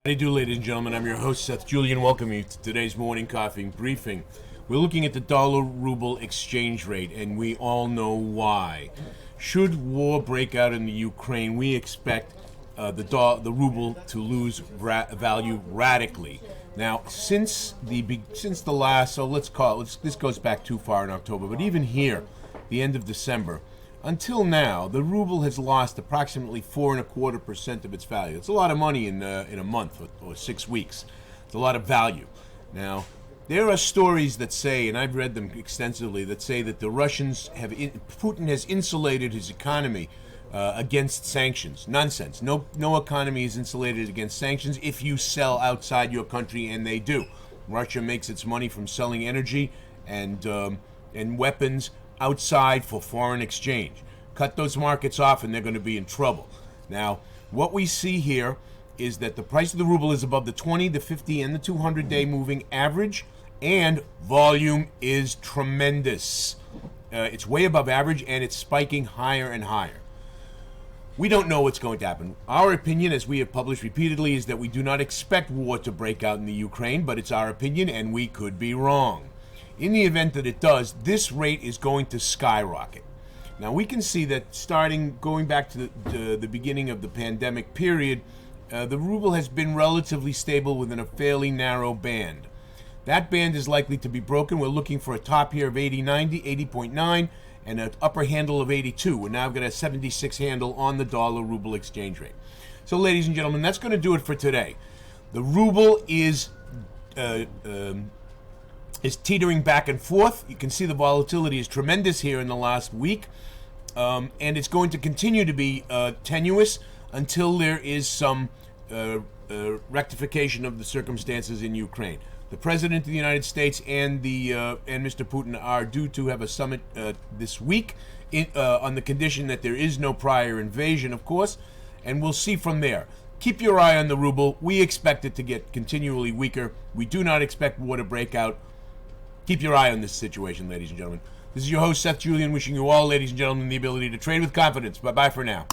How do you do, ladies and gentlemen? I'm your host, Seth Julian. Welcome you to today's morning coffee briefing. We're looking at the dollar-ruble exchange rate, and we all know why. Should war break out in the Ukraine, we expect the ruble to lose value radically. Now, since the last, so let's call it, this goes back too far in October, but even here, the end of December, until now, the ruble has lost approximately 4.25% of its value. It's a lot of money in a month or 6 weeks. It's a lot of value. Now, there are stories that say, and I've read them extensively, that say that the Russians Putin has insulated his economy against sanctions. Nonsense. No economy is insulated against sanctions if you sell outside your country, and they do. Russia makes its money from selling energy and weapons outside for foreign exchange. Cut those markets off and they're going to be in trouble. Now, what we see here is that the price of the ruble is above the 20, the 50, and the 200-day moving average, and volume is tremendous. It's way above average, and it's spiking higher and higher. We don't know what's going to happen. Our opinion, as we have published repeatedly, is that we do not expect war to break out in the Ukraine, but it's our opinion, and we could be wrong. In the event that it does, this rate is going to skyrocket. Now, we can see that going back to the beginning of the pandemic period, the ruble has been relatively stable within a fairly narrow band. That band is likely to be broken. We're looking for a top here of 80.90, 80.9, and an upper handle of 82. We're now got a 76 handle on the dollar-ruble exchange rate. So, ladies and gentlemen, that's going to do it for today. The ruble is teetering back and forth. You can see the volatility is tremendous here in the last week, and it's going to continue to be tenuous until there is some rectification of the circumstances in Ukraine. The President of the United States and Mr. Putin are due to have a summit this week on the condition that there is no prior invasion, of course, and we'll see from there. Keep your eye on the ruble. We expect it to get continually weaker. We do not expect war to break out. Keep your eye on this situation, ladies and gentlemen. This is your host, Seth Julian, wishing you all, ladies and gentlemen, the ability to trade with confidence. Bye-bye for now.